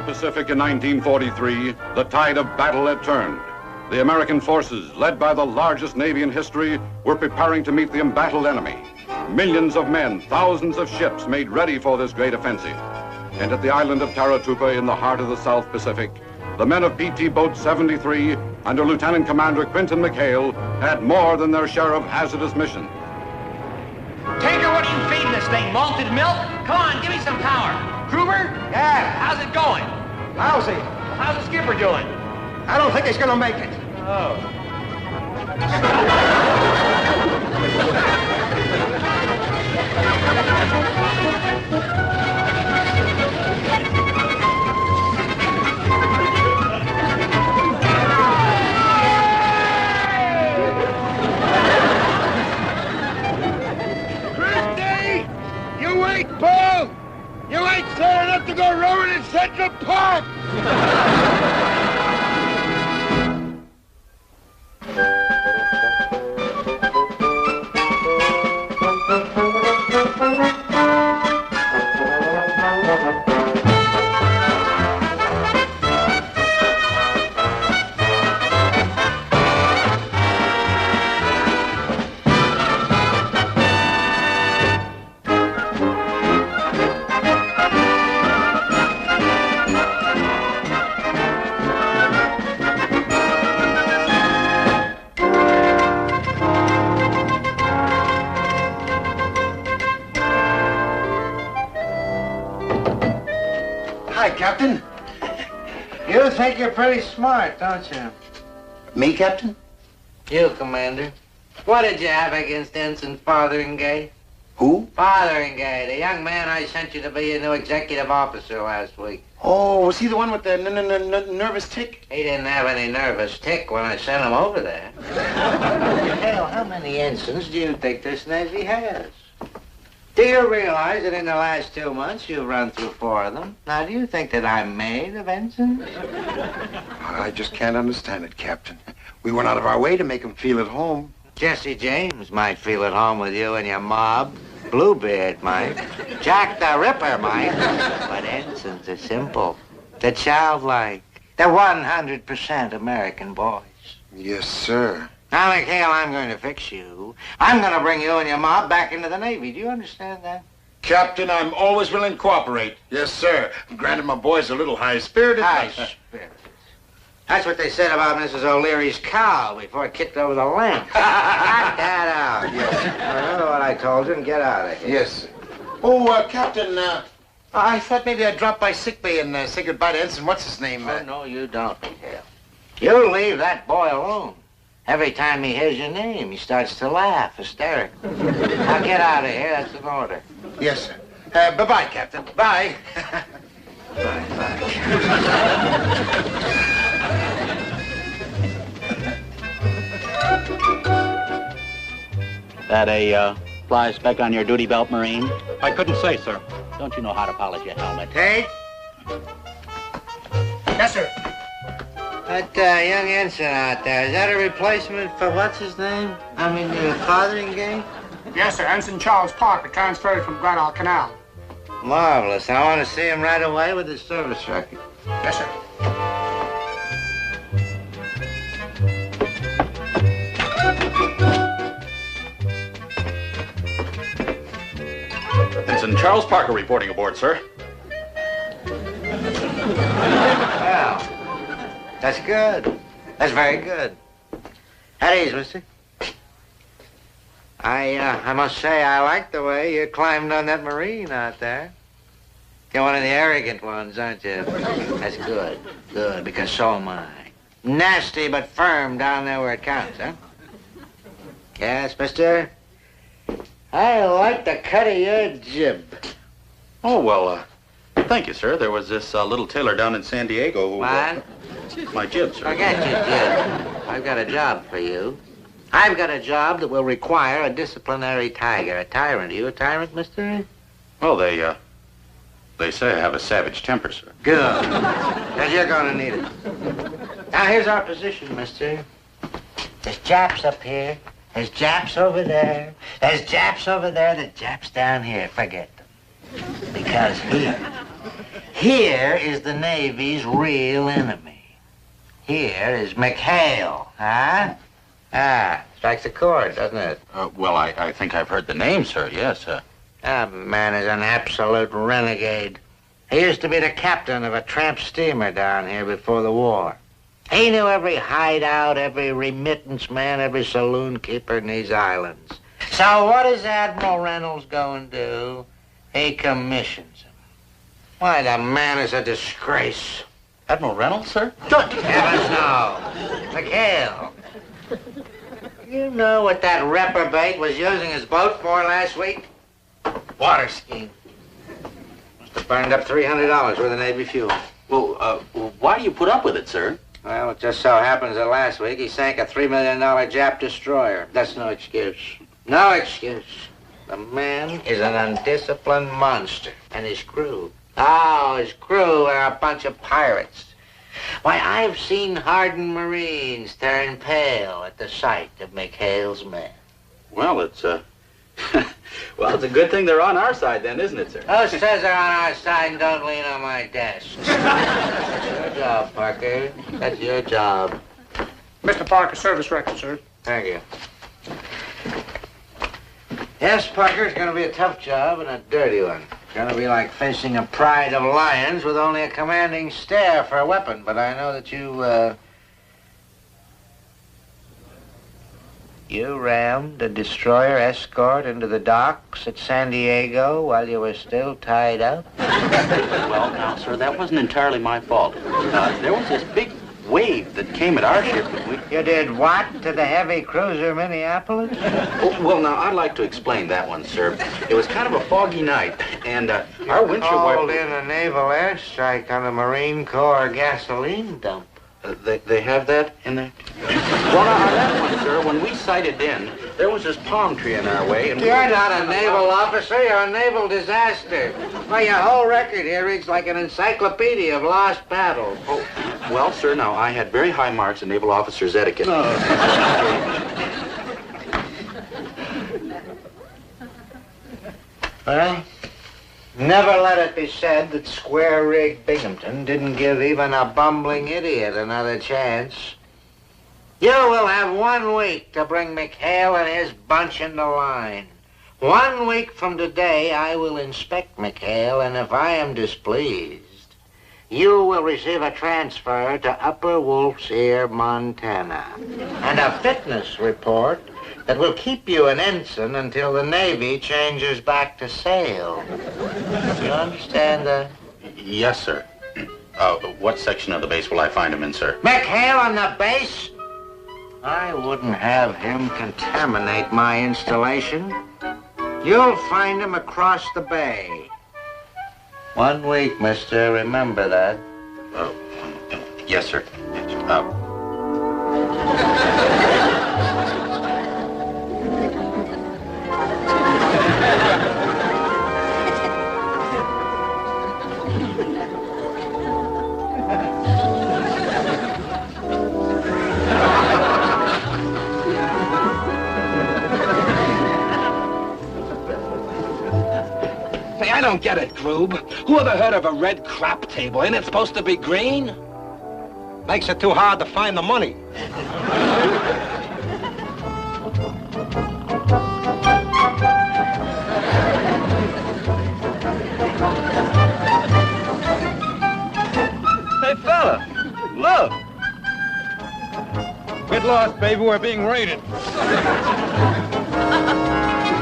Pacific in 1943, the tide of battle had turned. The American forces, led by the largest navy in history, were preparing to meet the embattled enemy. Millions of men, thousands of ships made ready for this great offensive. And at the island of Taratupa in the heart of the South Pacific, the men of PT Boat 73 under Lieutenant Commander Quinton McHale had more than their share of hazardous missions. Taker, what are you feeding this thing? Malted milk? Come on, give me some power. Kruger? Yeah. How's it going? Lousy. How's the skipper doing? I don't think he's gonna make it. Oh. Christy! You wait, Paul! You ain't fair enough to go rowing in Central Park! Hi, Captain. You think you're pretty smart, don't you? Me, Captain? You, Commander. What did you have against Ensign Fotheringay? Who? Fotheringay, the young man I sent you to be your new executive officer last week. Oh, was he the one with the nervous tick? He didn't have any nervous tick when I sent him over there. Hell, how many ensigns do you think this Navy has? Do you realize that in the last 2 months you've run through 4 of them? Now, do you think that I'm made of ensigns? I just can't understand it, Captain. We went out of our way to make him feel at home. Jesse James might feel at home with you and your mob. Bluebeard might. Jack the Ripper might. But ensigns are simple. They're childlike. They're 100% American boys. Yes, sir. Now, McHale, I'm going to fix you. I'm going to bring you and your mob back into the Navy. Do you understand that? Captain, I'm always willing to cooperate. Yes, sir. Granted, my boy's a little high-spirited. High-spirited. That's what they said about Mrs. O'Leary's cow before it kicked over the lamp. Knock that out. Yes. Remember what I told you and get out of here. Yes, sir. Oh, Captain, I thought maybe I'd drop by sickbay and say goodbye to Ensign what's-his-name. Oh, no, you don't, McHale. You leave that boy alone. Every time he hears your name, he starts to laugh hysterically. Now get out of here. That's an order. Yes, sir. Bye-bye, Captain. Bye. Bye-bye. That a fly speck on your duty belt, Marine? I couldn't say, sir. Don't you know how to polish your helmet? Tate? Yes, sir. That young ensign out there, is that a replacement for what's his name? I mean, the Fotheringay? Yes, sir. Ensign Charles Parker, transferred from Guadalcanal. Marvelous. I want to see him right away with his service record. Yes, sir. Ensign Charles Parker reporting aboard, sir. Well, that's good. That's very good. At ease, mister. I must say I like the way you climbed on that Marine out there. You're one of the arrogant ones, aren't you? That's good. Good, because so am I. Nasty but firm down there where it counts, huh? Yes, mister? I like the cut of your jib. Oh, well, thank you, sir. There was this little tailor down in San Diego who... What? My jib, sir. Forget your jib. I've got a job for you. I've got a job that will require a disciplinary tiger, a tyrant. Are you a tyrant, mister? Well, they say I have a savage temper, sir. Good. Because you're going to need it. Now, here's our position, mister. There's Japs up here. There's Japs over there. There's Japs over there. There's Japs down here. Forget them. Because here, Here is the Navy's real enemy. Here is McHale, huh? Ah, strikes a chord, doesn't it? Well, I think I've heard the name, sir, yes. That man is an absolute renegade. He used to be the captain of a tramp steamer down here before the war. He knew every hideout, every remittance man, every saloon keeper in these islands. So what does Admiral Reynolds go and do? He commissions him. Why, the man is a disgrace. Admiral Reynolds, sir? Good heavens, no. McHale. You know what that reprobate was using his boat for last week? Water skiing. Must have burned up $300 worth of Navy fuel. Well, why do you put up with it, sir? Well, it just so happens that last week he sank a $3 million Jap destroyer. That's no excuse. No excuse. The man is an undisciplined monster. And his crew. Oh, his crew are a bunch of pirates. Why, I've seen hardened Marines turn pale at the sight of McHale's men. Well, it's a good thing they're on our side then, isn't it, sir? Who says they're on our side and don't lean on my desk? That's your job, Parker. That's your job. Mr. Parker, service record, sir. Thank you. Yes, Parker, it's going to be a tough job and a dirty one. It's going to be like facing a pride of lions with only a commanding stare for a weapon. But I know that you rammed a destroyer escort into the docks at San Diego while you were still tied up? Well, now, sir, that wasn't entirely my fault. There was this big wave that came at our ship and we... You did what to the heavy cruiser Minneapolis? Well, now, I'd like to explain that one, sir. It was kind of a foggy night, and our windshield Called wiper... in a naval airstrike on a Marine Corps gasoline dump. They have that in there? Well, now, on that one, sir, when we sighted in, there was this palm tree in our way, and You're not a naval officer, you're a naval disaster. Why, your whole record here reads like an encyclopedia of lost battles. Oh, well, sir, now, I had very high marks in naval officer's etiquette. Well, never let it be said that square-rigged Binghamton didn't give even a bumbling idiot another chance. You will have 1 week to bring McHale and his bunch into line. 1 week from today, I will inspect McHale, and if I am displeased, you will receive a transfer to Upper Wolf's Ear, Montana, and a fitness report that will keep you an ensign until the Navy changes back to sail. You understand that? Yes, sir. What section of the base will I find him in, sir? McHale on the base? I wouldn't have him contaminate my installation. You'll find him across the bay. 1 week, mister. Remember that. Yes, sir. Say, I don't get it, Groob. Who ever heard of a red crap table? Ain't it supposed to be green? Makes it too hard to find the money. Hey, fella, look. Get lost, baby. We're being raided.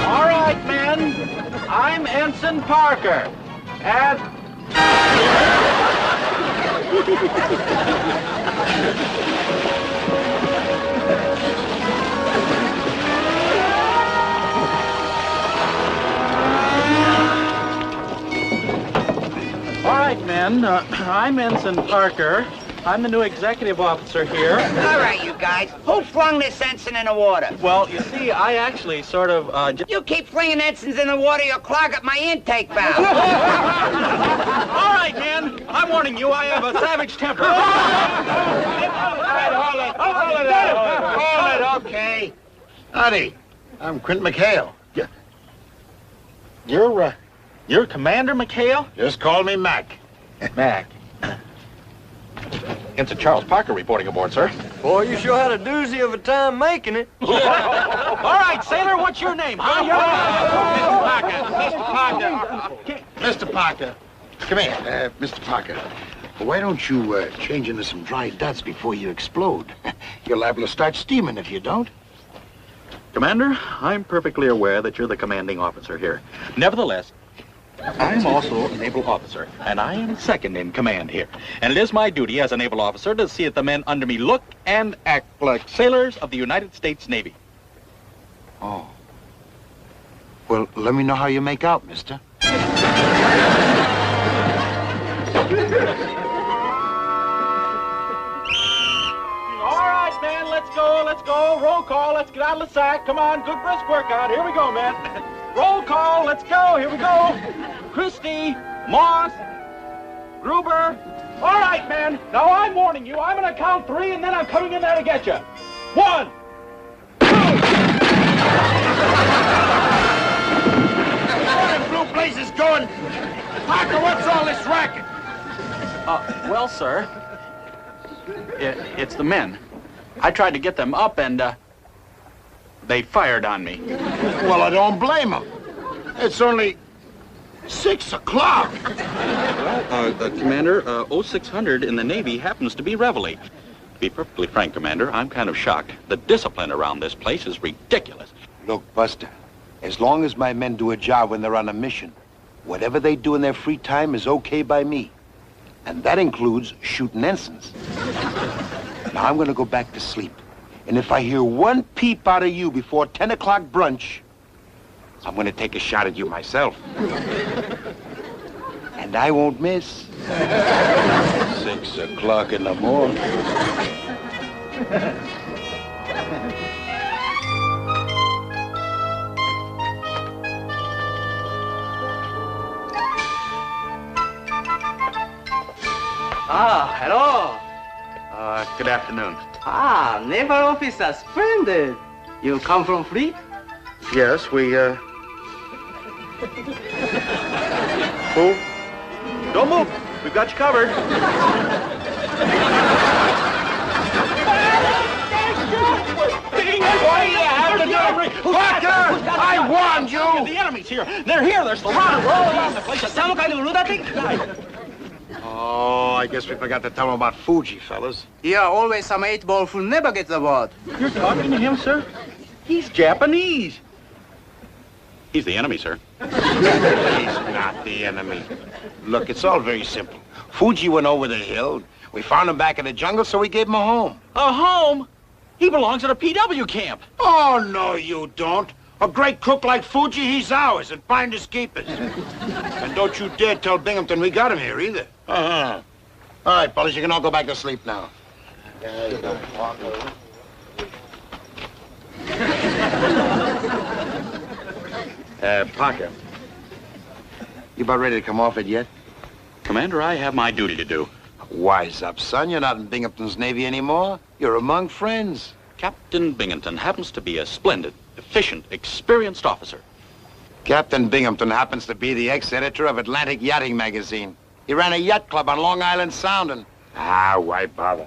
All right, men. I'm Ensign Parker. And... All right, men. I'm Ensign Parker. I'm the new executive officer here. All right, you guys. Who flung this ensign in the water? Well, you see, I actually sort of, You keep flinging ensigns in the water, you'll clog up my intake valve. All right, man. I'm warning you, I have a savage temper. Hold it, okay. Howdy, I'm Quint McHale. You're Commander McHale? Just call me Mac. Mac. Ensign Charles Parker reporting aboard, sir. Boy, you sure had a doozy of a time making it. All right, sailor, what's your name, huh? Mr. Parker. Come here, Mr. Parker. Why don't you change into some dry dots before you explode? You're liable to start steaming if you don't. Commander, I'm perfectly aware that you're the commanding officer here. Nevertheless, I'm also a naval officer, and I am second in command here. And it is my duty as a naval officer to see that the men under me look and act like sailors of the United States Navy. Oh. Well, let me know how you make out, mister. All right, man, let's go. Roll call, let's get out of the sack. Come on, good brisk workout. Here we go, man. Roll call, let's go. Here we go. Christie, Moss, Gruber. All right, man. Now I'm warning you. I'm going to count 3, and then I'm coming in there to get you. 1, 2. Where in blue blazes going? Parker, what's all this racket? Well, sir, it's the men. I tried to get them up, and they fired on me. Well, I don't blame them. It's only 6 o'clock. Well, Commander, 0600 in the Navy happens to be reveille. To be perfectly frank, Commander, I'm kind of shocked. The discipline around this place is ridiculous. Look, Buster, as long as my men do a job when they're on a mission, whatever they do in their free time is okay by me. And that includes shooting ensigns. Now I'm going to go back to sleep. And if I hear one peep out of you before 10 o'clock brunch, I'm going to take a shot at you myself. And I won't miss. 6 o'clock in the morning. Ah, hello. Good afternoon. Ah, naval officer, splendid. You come from fleet? Yes, we, Who? Don't move. We've got you covered. Parker, I warned you. The enemy's here. They're here. They're surrounded. We're all around the place. Some kind of lunatic? Oh, I guess we forgot to tell them about Fuji, fellas. Yeah, always some 8-ball who never gets aboard. You're talking to him, sir? He's Japanese. He's the enemy, sir. He's not the enemy. Look, it's all very simple. Fuji went over the hill. We found him back in the jungle, so we gave him a home. A home? He belongs at a PW camp. Oh, no, you don't. A great cook like Fuji, he's ours, and finders keepers. And don't you dare tell Binghamton we got him here, either. Uh-huh. All right, fellas, you can all go back to sleep now. Parker. You about ready to come off it yet? Commander, I have my duty to do. Wise up, son. You're not in Binghamton's Navy anymore. You're among friends. Captain Binghamton happens to be a splendid, efficient, experienced officer. Captain Binghamton happens to be the ex-editor of Atlantic Yachting Magazine. He ran a yacht club on Long Island Sound and... Ah, why bother?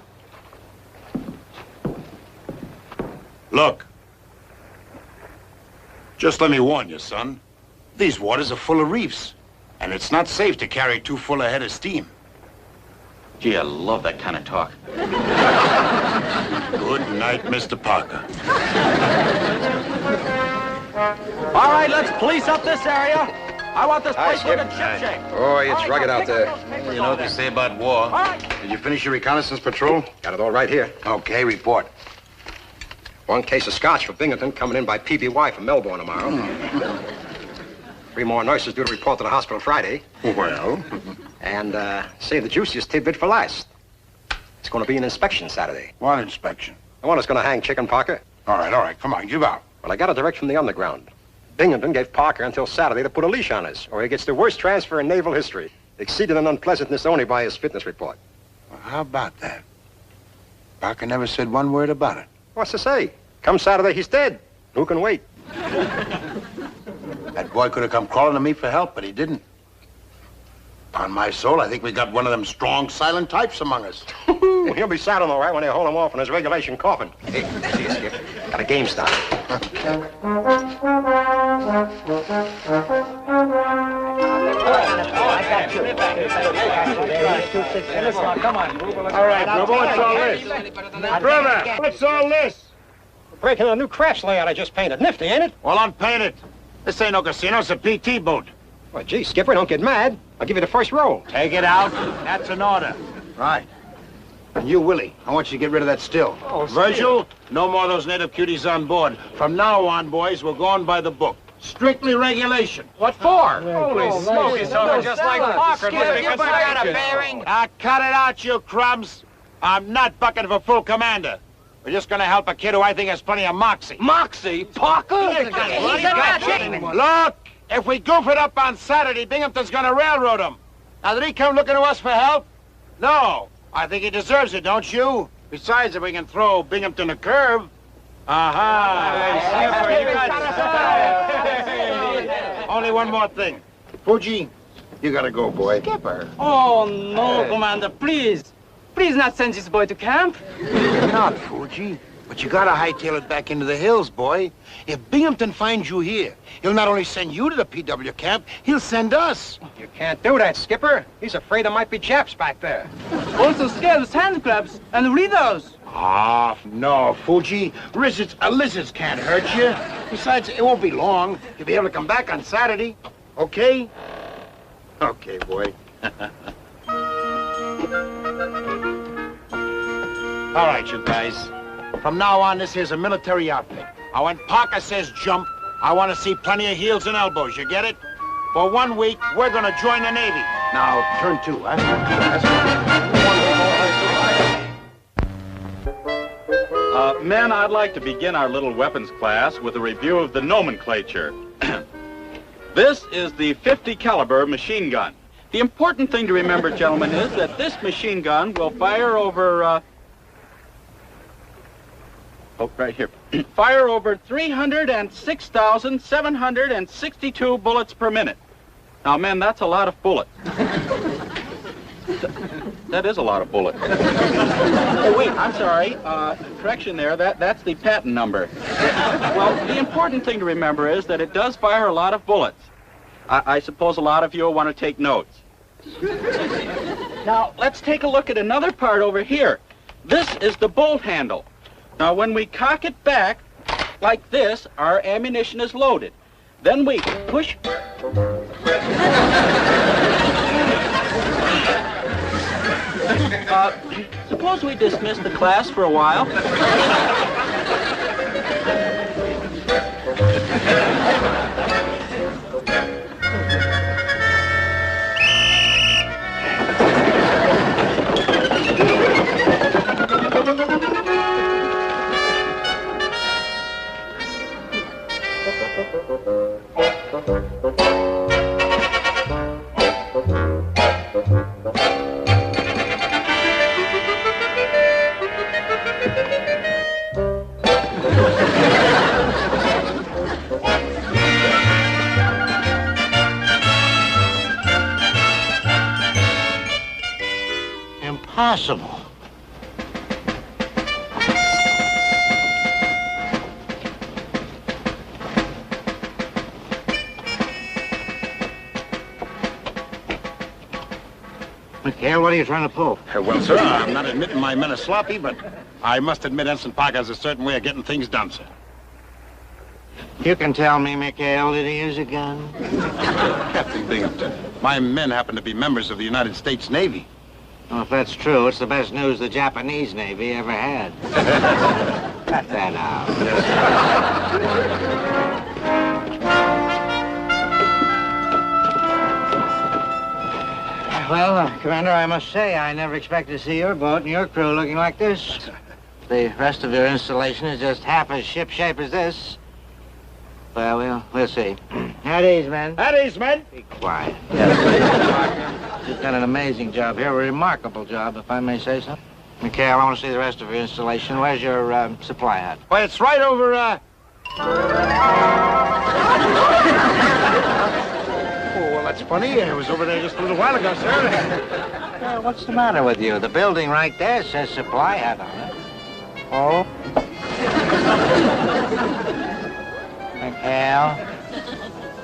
Look. Just let me warn you, son. These waters are full of reefs. And it's not safe to carry too full a head of steam. Gee, I love that kind of talk. Good night, Mr. Parker. All right, let's police up this area. I want this place looking shipshape. Boy, it's rugged out there. You know what they say about war. All right. Did you finish your reconnaissance patrol? Got it all right here. Okay, report. One case of scotch for Binghamton coming in by PBY from Melbourne tomorrow. 3 more nurses due to report to the hospital Friday. Well? And save the juiciest tidbit for last. It's going to be an inspection Saturday. What inspection? The one that's going to hang Chicken Parker. All right. Come on, give out. Well, I got it direct from the underground. Binghamton gave Parker until Saturday to put a leash on us, or he gets the worst transfer in naval history, exceeded in unpleasantness only by his fitness report. Well, how about that? Parker never said one word about it. What's to say? Come Saturday, he's dead. Who can wait? That boy could have come crawling to me for help, but he didn't. On my soul, I think we got one of them strong, silent types among us. Well, he'll be saddled all right when they haul him off in his regulation coffin. Hey, see you, Skip. Got a game started. All right, Grubber, what's all this? Grubber, what's all this? Breaking a new crafts layout I just painted. Nifty, ain't it? Well, unpaint it. This ain't no casino, it's a PT boat. Well, gee, Skipper, don't get mad. I'll give you the first roll. Take it out. That's an order. Right. And you, Willie, I want you to get rid of that still. Oh, Virgil, no more of those native cuties on board. From now on, boys, we're going by the book. Strictly regulation. What for? Holy smoke, he's talking just like Parker. Got a bearing? Cut it out, you crumbs. I'm not bucking for full commander. We're just gonna help a kid who I think has plenty of moxie. Moxie? Parker? He's a magic. Look, if we goof it up on Saturday, Binghamton's gonna railroad him. Now, did he come looking to us for help? No. I think he deserves it, don't you? Besides, if we can throw Binghamton a curve. Only one more thing. Fuji, you gotta go, boy. Skipper. Oh, no, Commander, please. Please not send this boy to camp. Not, Fuji. But you gotta hightail it back into the hills, boy. If Binghamton finds you here, he'll not only send you to the PW camp, he'll send us. You can't do that, Skipper. He's afraid there might be Japs back there. Also scales, handclaps, and readers. Ah, no, Fuji. Lizards can't hurt you. Besides, it won't be long. You'll be able to come back on Saturday. Okay? Okay, boy. All right, you guys. From now on, this here's a military outfit. Now, when Parker says jump, I want to see plenty of heels and elbows. You get it? For 1 week, we're going to join the Navy. Now, turn two, huh? Men, I'd like to begin our little weapons class with a review of the nomenclature. This is the .50 caliber machine gun. The important thing to remember, gentlemen, is that this machine gun will fire over, right here. Fire over 306,762 bullets per minute. Now, men, that's a lot of bullets. That is a lot of bullets. Oh, wait, I'm sorry. Correction there. That's the patent number. Well, the important thing to remember is that it does fire a lot of bullets. I suppose a lot of you will want to take notes. Now, let's take a look at another part over here. This is the bolt handle. Now, when we cock it back like this, our ammunition is loaded. Then we push... suppose we dismiss the class for a while. Impossible. McHale, what are you trying to pull? Well, sir, I'm not admitting my men are sloppy, but I must admit Ensign Parker has a certain way of getting things done, sir. You can tell me, McHale, did he use a gun? Captain Binghamton, my men happen to be members of the United States Navy. Well, if that's true, it's the best news the Japanese Navy ever had. Cut that out. Well, Commander, I must say, I never expected to see your boat and your crew looking like this. The rest of your installation is just half as shipshape as this. Well, we'll see. At ease, men. At ease, men. Be quiet. You've done an amazing job here, a remarkable job, if I may say so. McHale, I want to see the rest of your installation. Where's your supply hat? Why, it's right over, Oh, well, that's funny. I was over there just a little while ago, sir. What's the matter with you? The building right there says supply hut on it. Oh? McHale?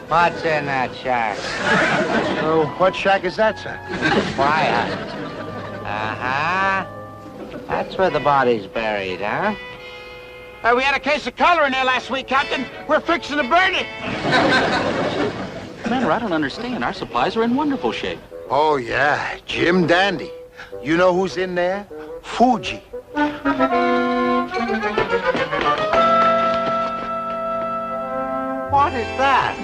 What's in that shack? Oh, what shack is that, sir? Supply hut. Uh-huh. That's where the body's buried, huh? We had a case of cholera in there last week, Captain. We're fixing to burn it. Commander, I don't understand. Our supplies are in wonderful shape. Oh, yeah. Jim Dandy. You know who's in there? Fuji. What is that?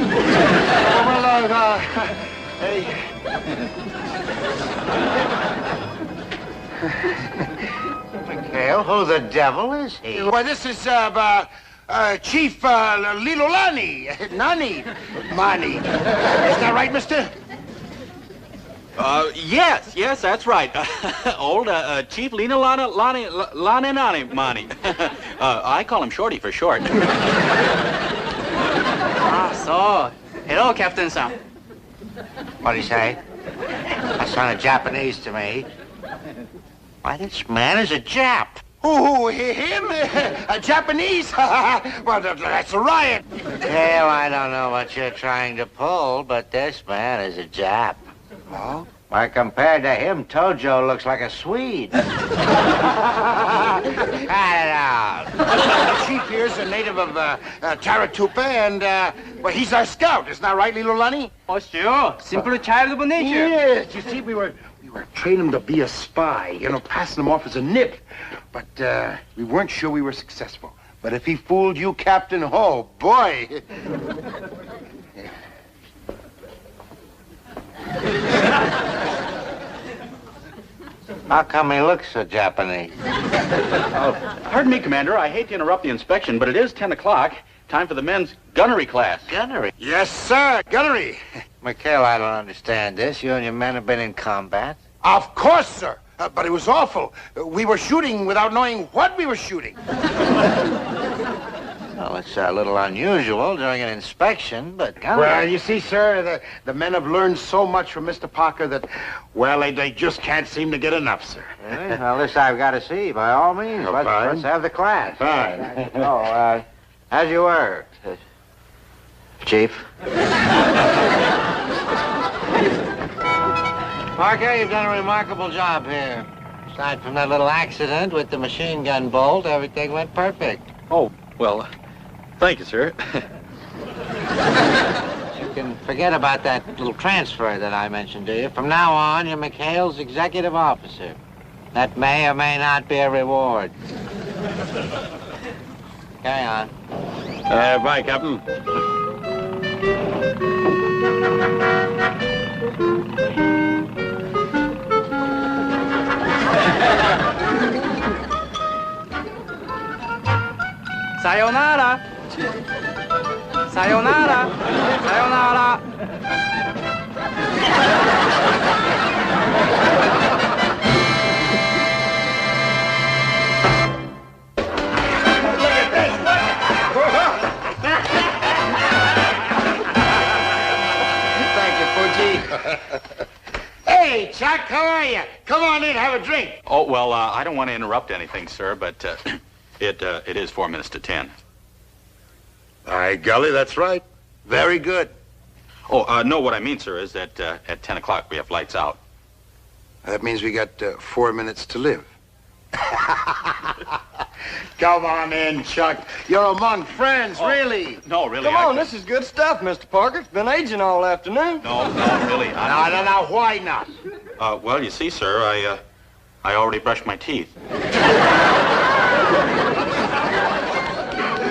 McHale, who the devil is he? Well, this is, Chief, Lilolani. Nani. Mani. Is that right, mister? Yes, that's right. Old Chief Lina Lani Mani. I call him Shorty for short. So, hello, Captain Sam. What'd he say? That sounded Japanese to me. Why, this man is a Jap. Who, him? Japanese? Well, that's a riot. Hell, I don't know what you're trying to pull, but this man is a Jap. Oh? Why, compared to him, Tojo looks like a Swede. Cut it out. The chief here's a native of Taratupa, and, well, he's our scout. Isn't that right, Lilolani? Oh, sure. Simple child of nature. Yes, you see, we were training him to be a spy, you know, passing him off as a nip. But we weren't sure we were successful. But if he fooled you, Captain, oh, boy. How come he looks so Japanese? Pardon me, Commander. I hate to interrupt the inspection, but it is 10 o'clock. Time for the men's gunnery class. Gunnery? Yes, sir, gunnery. McHale, I don't understand this. You and your men have been in combat? Of course, sir. But it was awful. We were shooting without knowing what we were shooting. Well, it's a little unusual during an inspection, but... Well, you see, sir, the men have learned so much from Mr. Parker that, well, they just can't seem to get enough, sir. Really? Well, this I've got to see, by all means. Oh, Let's have the class. Fine. Oh, as you were, Chief. Parker, you've done a remarkable job here. Aside from that little accident with the machine gun bolt, everything went perfect. Oh, well, thank you, sir. You can forget about that little transfer that I mentioned to you. From now on, you're McHale's executive officer. That may or may not be a reward. Carry on. Bye, Captain. Sayonara. Sayonara. Sayonara. Hey, Chuck, how are you? Come on in, have a drink. Oh, well, I don't want to interrupt anything, sir, but it is 4 minutes to 10. By golly, that's right. Very good. Oh, no, what I mean, sir, is that at 10 o'clock we have lights out. That means we got 4 minutes to live. Come on in, Chuck. You're among friends, really. No, really. Come on, this is good stuff, Mr. Parker. It's been aging all afternoon. No, really. No, why not? Well, you see, sir, I already brushed my teeth.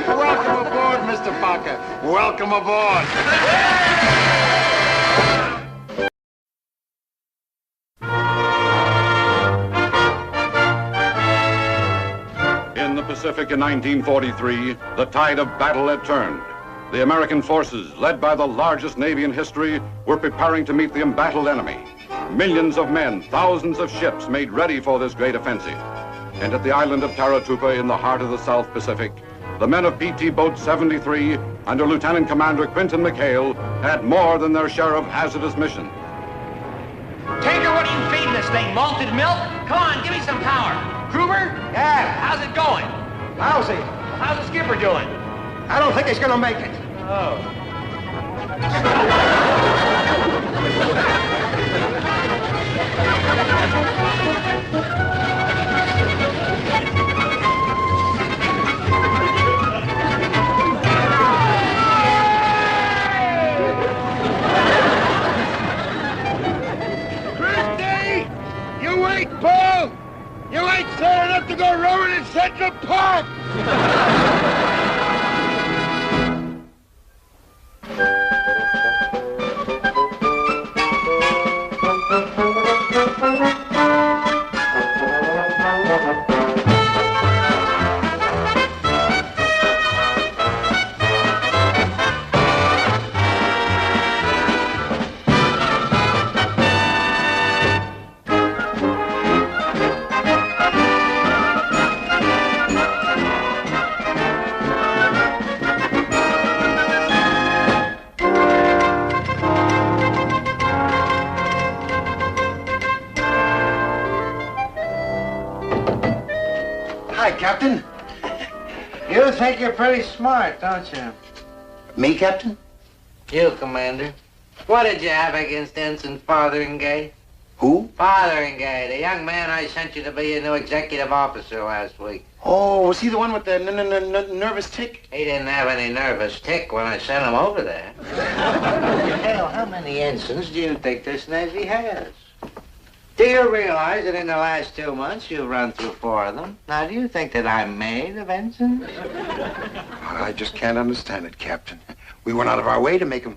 Welcome aboard, Mr. Parker. Welcome aboard. In the Pacific in 1943, the tide of battle had turned. The American forces, led by the largest Navy in history, were preparing to meet the embattled enemy. Millions of men, thousands of ships made ready for this great offensive. And at the island of Taratupa in the heart of the South Pacific, the men of PT Boat 73 under Lieutenant Commander Quentin McHale had more than their share of hazardous missions. Tinker, what are you feeding this thing? Malted milk? Come on, give me some power. Gruber? Yeah. How's it going? Lousy. How's the skipper doing? I don't think he's gonna make it. Oh. Christy! You wait, Paul! You ain't sad enough to go rowing in Central Park! Hi, Captain. You think you're pretty smart, don't you? Me, Captain? You, Commander. What did you have against Ensign Fotheringay? Who? Fotheringay, the young man I sent you to be your new executive officer last week. Oh, was he the one with the nervous tick? He didn't have any nervous tick when I sent him over there. Hell, how many ensigns do you think this Navy has? Do you realize that in the last 2 months you've run through 4 of them? Now, do you think that I'm made of ensigns? I just can't understand it, Captain. We went out of our way to make him